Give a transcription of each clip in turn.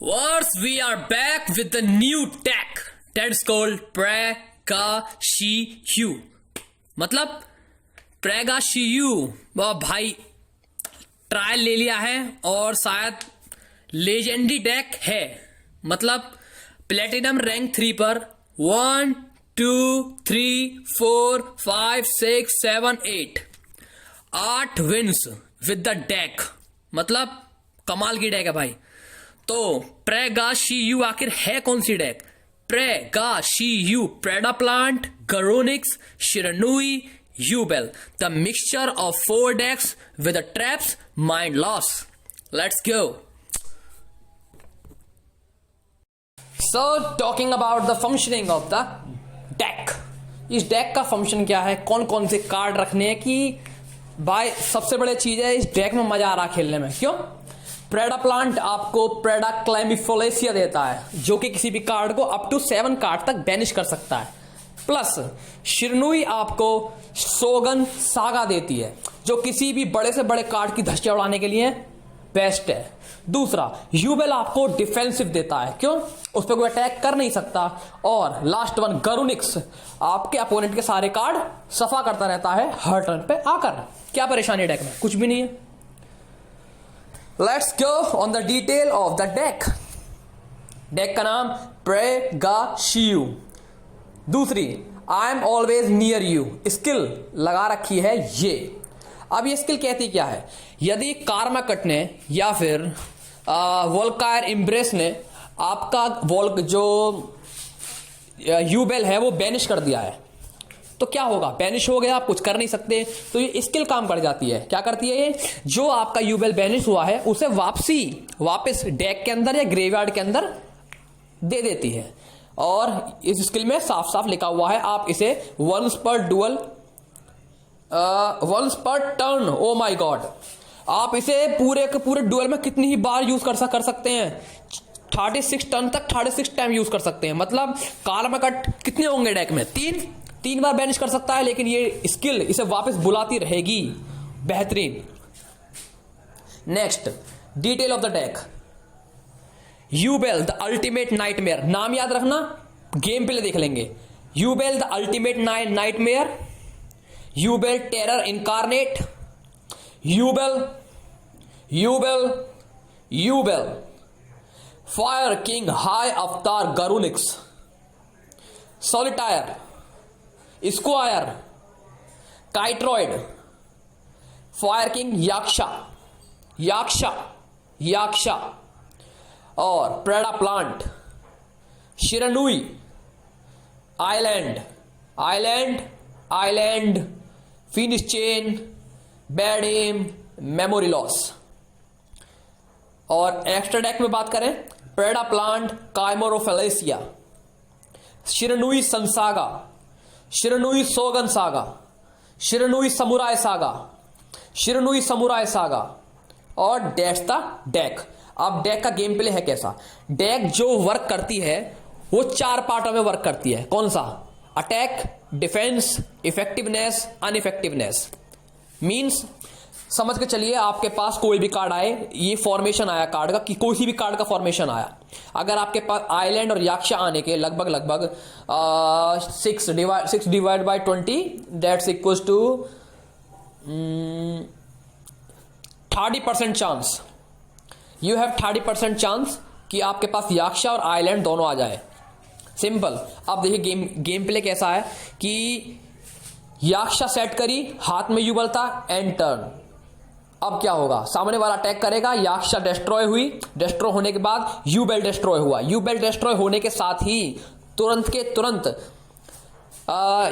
Wars, we are back with the new tech that is called Pragashiyu. मतलब Pragashiyu भाई trial ले लिया है और शायद लेजेंडरी डेक है। मतलब प्लेटिनम रैंक 3 पर 1 2 3 4 5 6 7 8 विन्स विद द डेक। मतलब कमाल की डेक है भाई। तो प्रेगाशियू आखिर है कौन सी डेक? प्रेगाशियू Predaplant, Garunix, Shiranui, Yubel, the mixture of 4 decks with the traps, mind loss. Let's go. So talking about the functioning of the deck. इस डेक का फंक्शन क्या है, कौन कौन से कार्ड रखने हैं कि भाई सबसे बड़ी चीज है इस डेक में मजा आ रहा खेलने में। क्यों? प्रेडाप्लांट आपको प्रेडाक्लेमिफोलेसिया देता है जो कि किसी भी कार्ड को अप टू 7 कार्ड तक बैनिश कर सकता है। प्लस शिरनुई आपको सोगन सागा देती है जो किसी भी बड़े से बड़े कार्ड की धज्जियां उड़ाने के लिए बेस्ट है। दूसरा यूबेल आपको डिफेंसिव देता है, क्यों? उस पर कोई अटैक कर नहीं सकता। और लास्ट वन गरुनिक्स आपके अपोनेंट के सारे कार्ड सफा करता रहता है हर टर्न पे आकर। क्या परेशानी डेक में? कुछ भी नहीं है। Let's go on the detail of the deck. Deck का नाम प्रेगाशियू। दूसरी I am always near you skill लगा रखी है ये। अब ये स्किल कहती क्या है? यदि कार्माकट ने या फिर वोल्कायर इम्ब्रेस ने आपका वोल्क जो यूबेल है वो बैनिश कर दिया है तो क्या होगा? बैनिश हो गया, आप कुछ कर नहीं सकते। तो ये स्किल काम कर जाती है। क्या करती है ये? जो आपका यूबेल बैनिश हुआ है उसे वापस डेक के अंदर या ग्रेवयार्ड के अंदर दे देती है। और इस स्किल में साफ साफ लिखा हुआ है आप इसे वंस पर टर्न, ओ माय गॉड, आप इसे पूरे के पूरे डुअल में कितनी ही बार यूज कर सकते हैं। 36 टर्न तक 36 टाइम यूज कर सकते हैं। मतलब कार्माकट कितने होंगे डेक में? 3 बार बैनिश कर सकता है, लेकिन ये स्किल इसे वापस बुलाती रहेगी। बेहतरीन। Next detail of the deck. Yubel the ultimate nightmare, नाम याद रखना, गेम प्ले देख लेंगे। Yubel the ultimate nightmare, Yubel terror incarnate, Yubel fire king high avatar Garunix, solitaire, squire, Kiteroid, fire king Yaksha और Predaplant, Shiranui, island, finish chain, bad aim, memory loss. और extra deck में बात करें, Predaplant Chimerafflesia, Shiranui Sunsaga, Shiranui सोगन saga, Shiranui Samuraisaga और that's the deck. अब deck का game play है कैसा? डेक जो वर्क करती है वो 4 पार्टों में वर्क करती है। कौन सा? Attack, defence, effectiveness, uneffectiveness. Means समझ के चलिए आपके पास कोई भी कार्ड आए, ये फॉर्मेशन आया कार्ड का कि कोई भी कार्ड का फॉर्मेशन आया, अगर आपके पास आइलैंड और याक्षा आने के लगभग 6 divide by 20 that's equals to 30% chance. You have 30% chance कि आपके पास याक्षा और आइलैंड दोनों आ जाए। सिंपल। अब देखिए गेम प्ले कैसा है कि याक्षा सेट करी, हाथ में यूबल था, एंड टर्न। अब क्या होगा? सामने वाला अटैक करेगा, याक्षा डिस्ट्रॉय हुई, डिस्ट्रॉय होने के बाद यूबेल डिस्ट्रॉय हुआ। यूबेल डिस्ट्रॉय होने के साथ ही तुरंत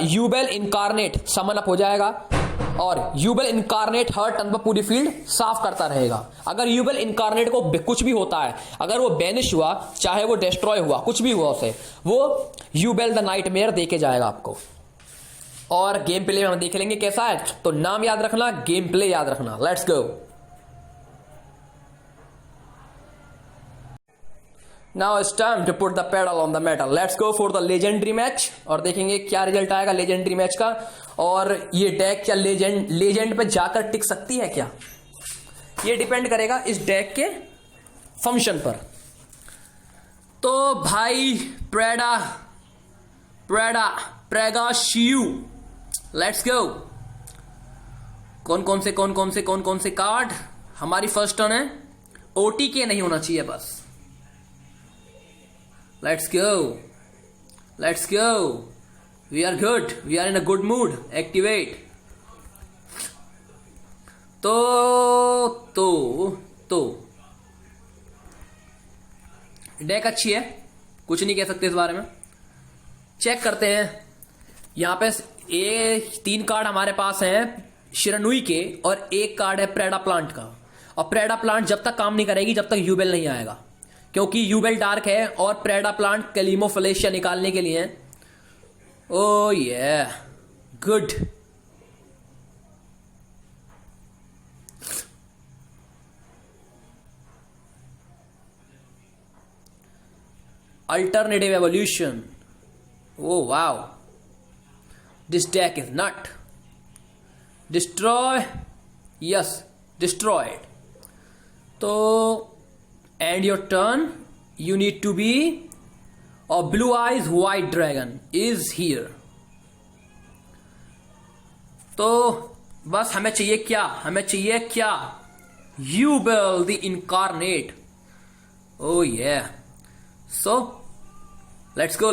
यूबेल इनकारनेट समन अप हो जाएगा और यूबेल इनकारनेट हर टर्न पर पूरी फील्ड साफ करता रहेगा। अगर यूबेल इनकारनेट को कुछ भी होता है, अगर वो बैनिश हुआ, चाहे वो डिस्ट्रॉय हुआ, कुछ भी हुआ उसे, वो यूबेल द नाइटमेयर देके जाएगा आपको। और गेम प्ले में हम देख लेंगे कैसा है। तो नाम याद रखना, गेम प्ले याद रखना। Let's go. Now it's time to put the pedal on the metal. Let's go for the legendary match और देखेंगे क्या रिजल्ट आएगा लेजेंडरी मैच का। और ये डेक क्या लेजेंड पे जाकर टिक सकती है क्या? ये डिपेंड करेगा इस डेक के फंक्शन पर। तो भाई प्रेडा प्रेडा प्रेगा शियू, लेट्स गो। कौन कौन से कार्ड। हमारी फर्स्ट टर्न है, ओटी के नहीं होना चाहिए बस। Let's go, we are good, we are in a good mood, activate. तो डेक अच्छी है, कुछ नहीं कह सकते इस बारे में। चेक करते हैं। यहां पे 3 कार्ड हमारे पास हैं शिरनुई के, और 1 कार्ड है प्रेडा प्लांट का। और प्रेडा प्लांट जब तक काम नहीं करेगी जब तक यूबेल नहीं आएगा, क्योंकि यूबेल डार्क है और प्रेडा प्लांट कैलिमोफलेशिया निकालने के लिए है। ओ ये good. Alternative evolution. Oh wow. This deck is nut. Destroy. Yes, destroyed. So, end your turn. You need to be a blue eyes white dragon is here. तो बस हमें चाहिए क्या? Yubel the incarnate. Oh yeah. So let's go.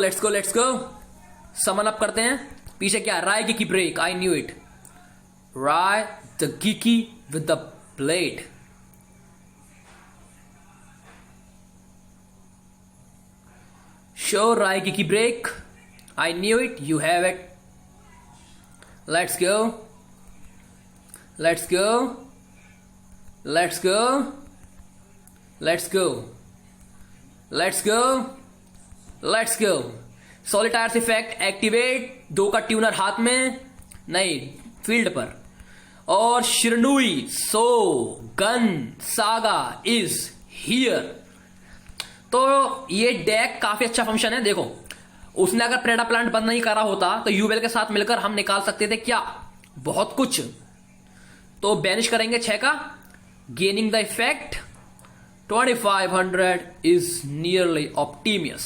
Summon up करते हैं। पीछे क्या, Raigeki break, I knew it. Rai the geeky with the blade. Show Raigeki break, I knew it, you have it. Let's go. Solitaire's effect activate. 2 का tuner हाथ में नहीं, field पर। और Shiranui Shogunsaga is here. तो ये deck काफी अच्छा फंक्शन है। देखो, उसने अगर प्रेडा प्लांट बंद नहीं करा होता तो यूबेल के साथ मिलकर हम निकाल सकते थे क्या, बहुत कुछ। तो बैनिश करेंगे 6 का, gaining the effect. 2500 is nearly optimus.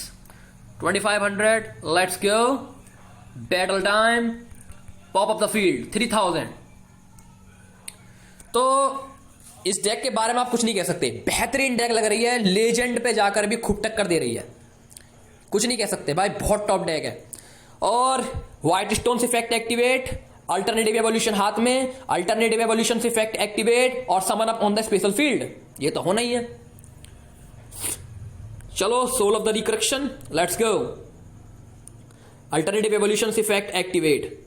2500, let's go. Battle time. Pop up the field. 3000. तो इस डेक के बारे में आप कुछ नहीं कह सकते, बेहतरीन डेक लग रही है। लेजेंड पे जाकर भी खूब टक्कर दे रही है, कुछ नहीं कह सकते भाई, बहुत टॉप डेक है। और white stone effect activate, alternative evolution हाथ में, अल्टरनेटिव एवोल्यूशन इफेक्ट एक्टिवेट और summon up on the special field. ये तो होना ही है। चलो, soul of the resurrection, let's go. Alternative evolution effect activate.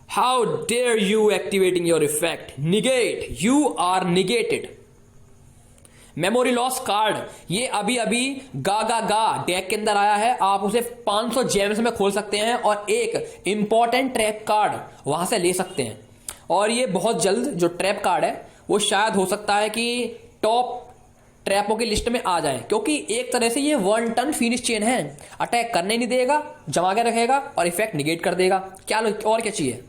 How dare you activating your effect, negate, you are negated. Memory loss card, ये अभी गा डेक के अंदर आया है। आप उसे 500 जेम्स में खोल सकते हैं और एक इंपॉर्टेंट ट्रैप कार्ड वहां से ले सकते हैं। और ये बहुत जल्द जो ट्रैप कार्ड है वो शायद हो सकता है कि टॉप ट्रैपों की लिस्ट में आ जाए, क्योंकि एक तरह से ये 1 टन फिनिश चेन है। अटैक करने नहीं देगा, जमा के रखेगा और इफेक्ट निगेट कर देगा। क्या और क्या चाहिए।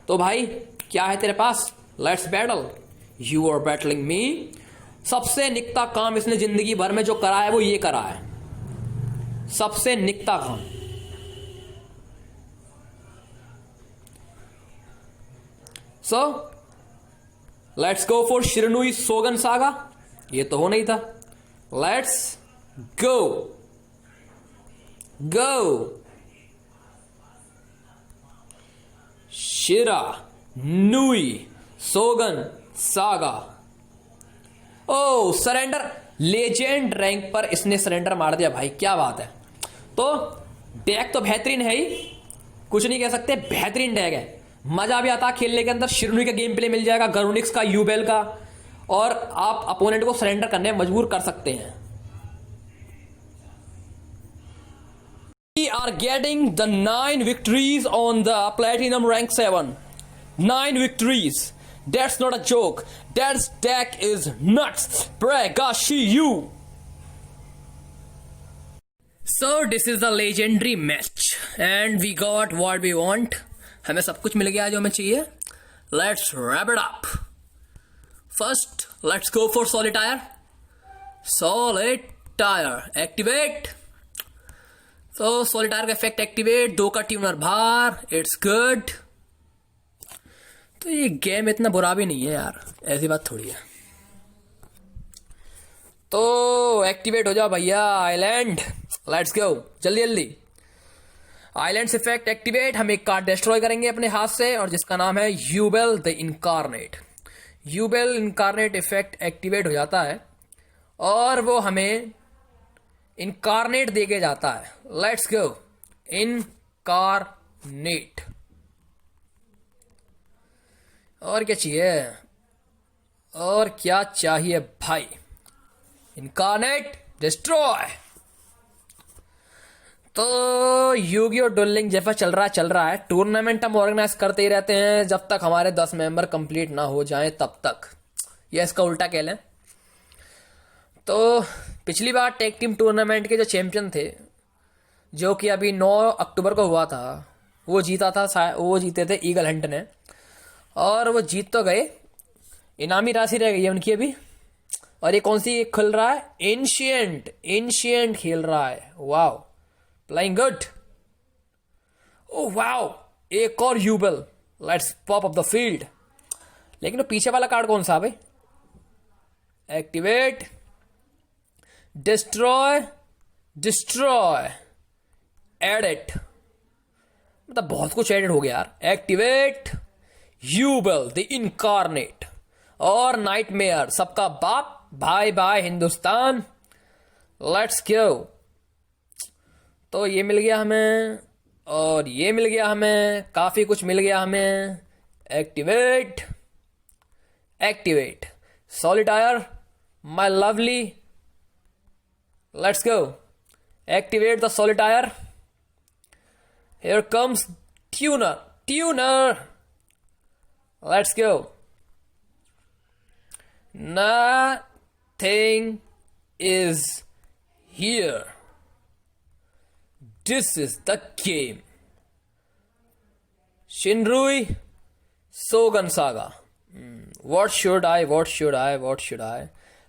तो भाई क्या है तेरे पास, let's battle. You are battling me. सबसे निकता काम इसने जिंदगी भर में जो करा है वो ये करा है, सबसे निकता काम। So let's go for Shiranui सोगन saga. ये तो हो नहीं था। Let's go Shiranui Shogunsaga. Oh surrender, legend rank पर इसने सरेंडर मार दिया भाई, क्या बात है। तो डेक तो बेहतरीन है ही, कुछ नहीं कह सकते, बेहतरीन डेक है। मजा भी आता खेलने के अंदर। शिरनुई का गेम प्ले मिल जाएगा, गरुनिक्स का, यूबेल का, और आप अपोनेंट को सरेंडर करने में मजबूर कर सकते हैं। We are getting the 9 victories on the Platinum Rank 7. 9 victories. That's not a joke. That deck is nuts. Pregashiyu. So this is the legendary match and we got what we want. हमें सब कुछ मिल गया जो हमें चाहिए। Let's wrap it up. First, let's go for Solitaire. Solitaire activate. तो Solitaire का इफेक्ट एक्टिवेट, 2 का ट्यूनर बाहर, इट्स गुड। तो ये गेम इतना बुरा भी नहीं है यार, ऐसी बात थोड़ी है। तो एक्टिवेट हो जाओ भैया आइलैंड, लेट्स गो जल्दी जल्दी। आइलैंड्स इफेक्ट एक्टिवेट, हम एक कार्ड डिस्ट्रॉय करेंगे अपने हाथ से और जिसका नाम है Yubel the incarnate. Yubel incarnate effect activate हो जाता है और वो हमें इनकारनेट देके जाता है। Let's go incarnate. और क्या चाहिए, और क्या चाहिए भाई, इनकारनेट डिस्ट्रॉय। तो यूगियो डुएलिंग जैसा चल रहा है। टूर्नामेंट हम ऑर्गेनाइज करते ही रहते हैं जब तक हमारे 10 मेंबर कंप्लीट ना हो जाएं तब तक, ये इसका उल्टा कह लें। तो पिछली बार टेक टीम टूर्नामेंट के जो चैंपियन थे, जो कि अभी 9 अक्टूबर को हुआ था, वो जीता था, वो जीते थे ईगल हंट ने, और वो जीत तो गए, इनामी राशि रह गई है उनकी अभी। और ये कौन सी खेल रहा है, एंशिएंट खेल रहा है। Wow, playing good. Oh wow, एक और Yubel, let's pop up the field. लेकिन वो पीछे वाला कार्ड कौन सा भाई, एक्टिवेट डिस्ट्रॉय एडिट, मतलब बहुत कुछ एडिट हो गया यार। एक्टिवेट यूबेल द इनकारनेट और नाइटमेयर, सबका बाप, bye bye Hindustan, let's go. तो ये मिल गया हमें और ये मिल गया हमें, काफी कुछ मिल गया हमें। Activate Solitaire my lovely, let's go activate the Solitaire. Here comes tuner, let's go. Nothing is here. This is the game. Shinrui Shogun Saga. What should I?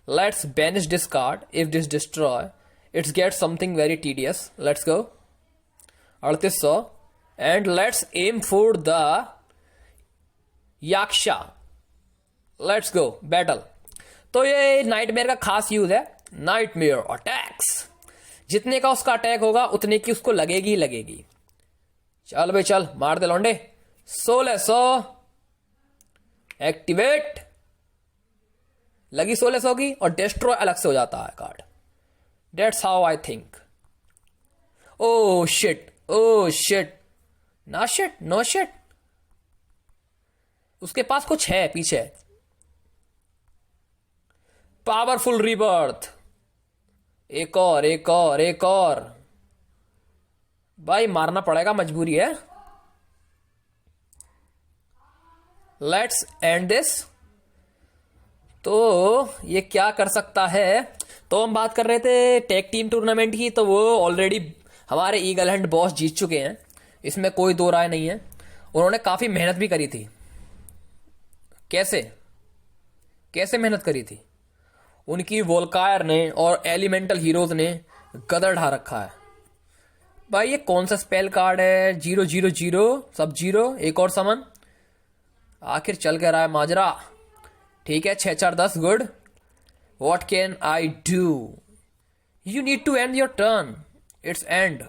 Let's banish this card. If this destroy, it gets something very tedious. Let's go. 3800. And let's aim for the Yaksha. Let's go battle. तो ये nightmare का खास use है, nightmare attacks. जितने का उसका attack होगा उतने की उसको लगेगी। चल भाई चल, मार दे लौंडे। 1600 एक्टिवेट, लगी 1600 की, और डिस्ट्रॉय अलग से हो जाता है card. That's how I think. Oh shit, no shit, उसके पास कुछ है पीछे। पावरफुल रीबर्थ, एक और भाई, मारना पड़ेगा, मजबूरी है। Let's end this. तो ये क्या कर सकता है, तो हम बात कर रहे थे टेक टीम टूर्नामेंट की, तो वो ऑलरेडी हमारे ईगल हंट बॉस जीत चुके हैं, इसमें कोई दो राय नहीं है। उन्होंने काफी मेहनत भी करी थी। कैसे मेहनत करी थी, उनकी वोल्कायर ने और एलिमेंटल हीरोज ने गदर ढा रखा है। भाई ये कौन सा स्पेल कार्ड है, 000 सब 0, एक और समन, आखिर चल के रहा है माजरा। ठीक है, 6-4-10, good. What can I do, you need to end your turn, it's end,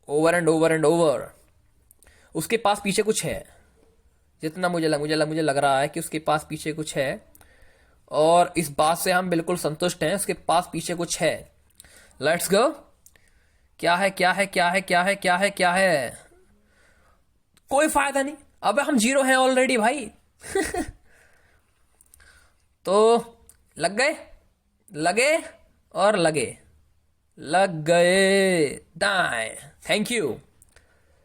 over and over. उसके पास पीछे कुछ है, जितना मुझे लग रहा है कि उसके पास पीछे कुछ है, और इस बात से हम बिल्कुल संतुष्ट हैं, उसके पास पीछे कुछ है। लेट्स गो। क्या है? कोई फायदा नहीं, अब हम 0 हैं ऑलरेडी भाई। तो लग गए दाएं। Thank you.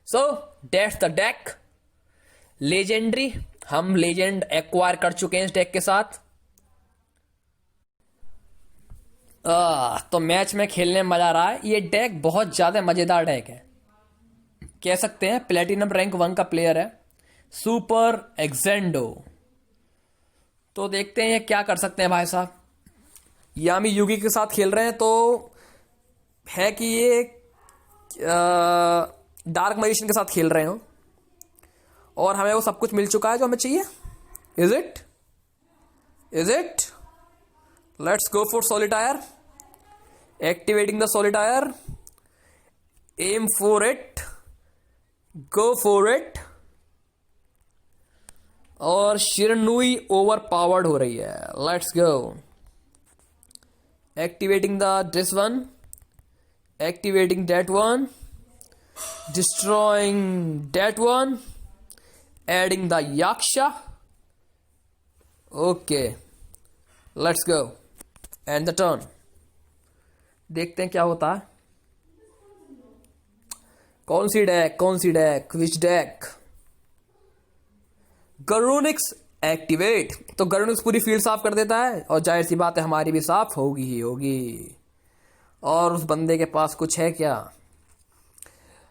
So that's the deck. Legendary, हम लेजेंड एक्वायर कर चुके हैं इस डेक के साथ। तो मैच में खेलने में मजा आ रहा है। ये डेक बहुत ज्यादा मजेदार डेक है, कह सकते हैं प्लेटिनम रैंक 1 का प्लेयर है, सुपर एक्जेंडो। तो देखते हैं ये क्या कर सकते हैं भाई साहब। यामी युगी के साथ खेल रहे हैं, तो है कि ये डार्क मैजिशियन के साथ खेल रहे हो और हमें वो सब कुछ मिल चुका है जो हमें चाहिए. Is it? Let's go for Solitaire. Activating the Solitaire. Aim for it. Go for it. और शिरनुई ओवर पावर्ड हो रही है. Let's go. Activating this one. Activating that one, destroying that one, adding the Yaksha. Okay, let's go. And the turn. देखते हैं क्या होता है. कौन सी deck? Which deck? Garunix activate. तो Garunix पूरी फील्ड साफ कर देता है और जाहिर सी बात है हमारी भी साफ होगी ही होगी. और उस बंदे के पास कुछ है क्या?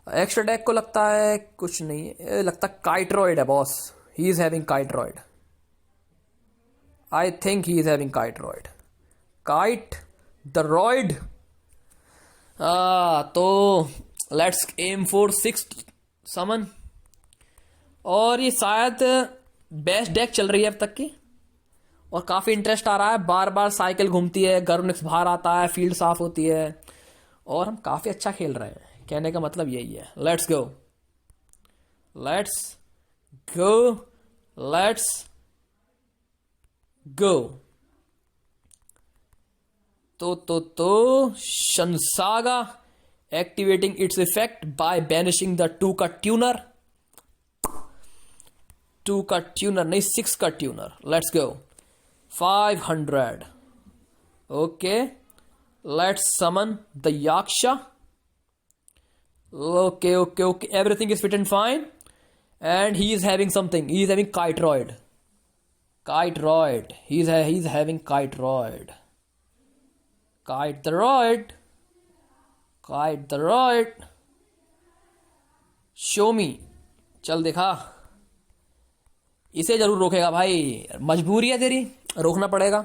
एक्स्ट्रा डेक को लगता है कुछ नहीं है. लगता काइट्रॉइड है boss. He is having Kiteroid. I think he is having Kiteroid. Kite the roid. तो लेट्स एम फॉर 6 समन. और ये शायद बेस्ट डेक चल रही है अब तक की और काफी इंटरेस्ट आ रहा है. बार बार साइकिल घूमती है, Garunix बाहर आता है, फील्ड साफ होती है और हम काफी अच्छा खेल रहे हैं. कहने का मतलब यही है. Let's go. तो Sunsaga activating its effect by banishing the 2 का ट्यूनर. 2 का ट्यूनर नहीं, 6 का tuner. Let's go. 500. Okay, let's summon the Yaksha. Okay. Everything is fit and fine. And he is having something. He is having Kiteroid. He's having Kiteroid. Kite the roid. Show me. चल देखा. इसे जरूर रोकेगा भाई. मजबूरी है तेरी, रोकना पड़ेगा.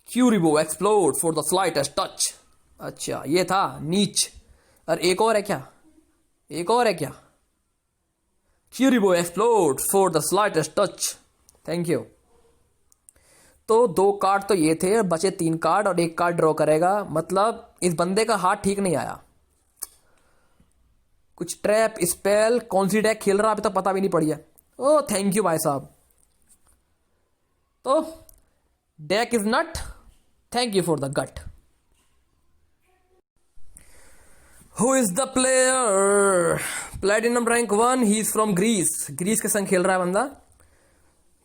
Kuriboh explode for the slightest touch. अच्छा ये था नीच. और एक और है क्या? Kuriboh explode for the slightest touch. Thank you. तो 2 कार्ड तो ये थे, बचे 3 कार्ड और 1 कार्ड ड्रॉ करेगा. मतलब इस बंदे का हाथ ठीक नहीं आया. कुछ ट्रैप स्पेल कौन सी डेक खेल रहा अभी तक पता भी नहीं पड़ी है. ओ थैंक यू भाई साहब. तो deck is nut. Thank you for the gut. Who is the player? Platinum rank 1. He is from Greece के संग खेल रहा है बंदा.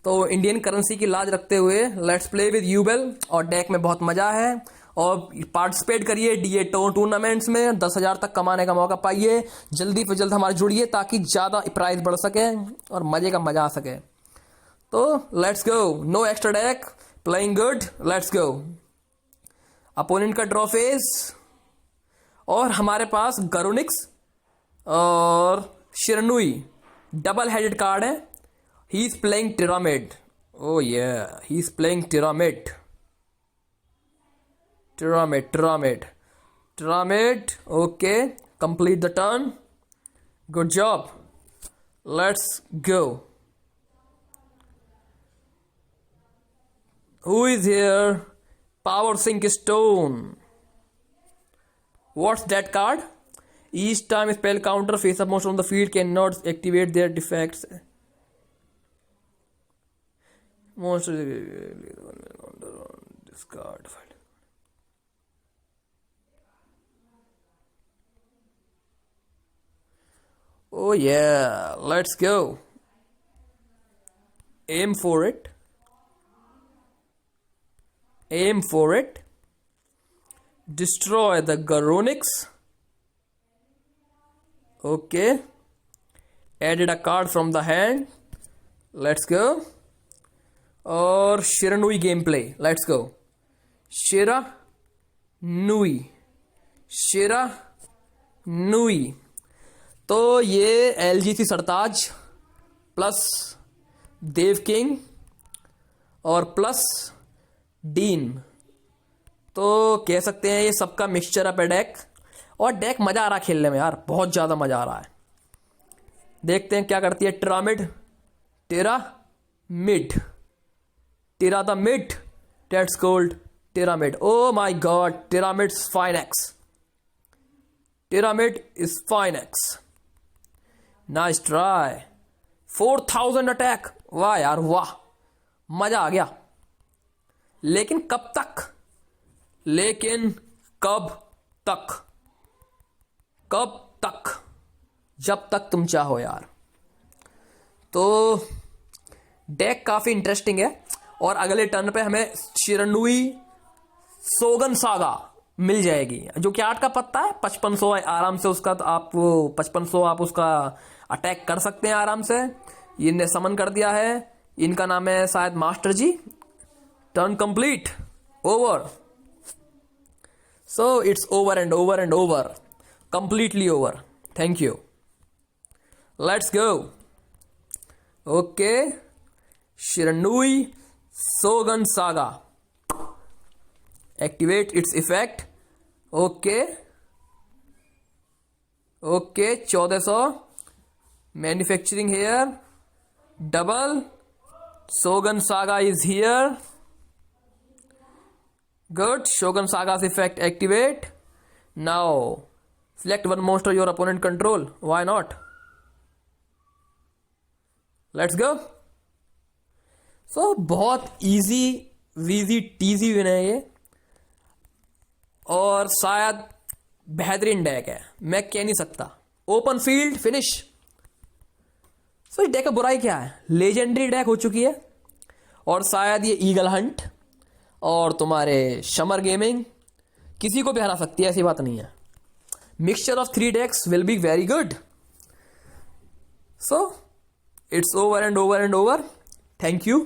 तो इंडियन करेंसी की लाज रखते हुए लेट्स प्ले विद यूबेल. और डेक में बहुत मजा है और पार्टिसिपेट करिए डीए टूर्नामेंट्स में. 10,000 तक कमाने का मौका पाइए. जल्दी से जल्द हमारे जुड़िए ताकि ज्यादा प्राइस बढ़ सके और मजे का मजा आ सके. तो let's go. No extra deck. Playing good. Let's go. Opponent का ड्रॉ फेज और हमारे पास Garunix और शिरनुई डबल हेडेड कार्ड है. ही इज प्लेइंग टिरामिड. ओ ये he is playing Tiramid. Okay, complete the turn. Good job. Let's go. Who is here? Power Sink Stone. What's that card? Each time a spell counter face up monster on the field cannot activate their defects. Monster discard. Oh yeah, let's go. Aim for it. Destroy the Garunix. Okay. Added a card from the hand. Let's go. और Shiranui game play. Let's go. Shiranui. तो ये LGC Sartaj plus Dev king और plus Dean तो कह सकते हैं ये सबका मिक्सचर अप है डेक। और डेक मजा आ रहा है खेलने में यार, बहुत ज्यादा मजा आ रहा है। देखते हैं क्या करती है Tiramid. Tiramid, Tira the mid, that's called Tiramid. Oh my god, Tiramid fine ex, Tiramid is fine ex. Nice try. 4000 attack, वाह यार वाह, मजा आ गया। लेकिन कब तक, लेकिन कब तक, कब तक, जब तक तुम चाहो यार। तो डेक काफी इंटरेस्टिंग है। और अगले टर्न पे हमें शिरनुई सोगन सागा मिल जाएगी, जो कि 8 का पत्ता है। 5500 आराम से उसका, तो आप 5500 आप उसका अटैक कर सकते हैं आराम से। इनने समन कर दिया है, इनका नाम है शायद master ji. Turn complete, over. So it's over and over and over, completely over. Thank you, let's go. Okay, Shiranui सोगन saga, activate its effect. Okay okay, 1400 manufacturing here, double Shogun saga is here. Good, Shogun saga's effect activate. Now select one monster your opponent control. Why not? Let's go. So बहुत easy V G TG win है ये, और शायद बेहतरीन deck है, मैं कह नहीं सकता। Open field finish. सो इस डेक का बुराई क्या है, लेजेंडरी डेक हो चुकी है, और शायद ये ईगल हंट और तुम्हारे समर गेमिंग किसी को भी हरा सकती है, ऐसी बात नहीं है। Mixture of 3 decks will be very good. So it's over and over and over. Thank you.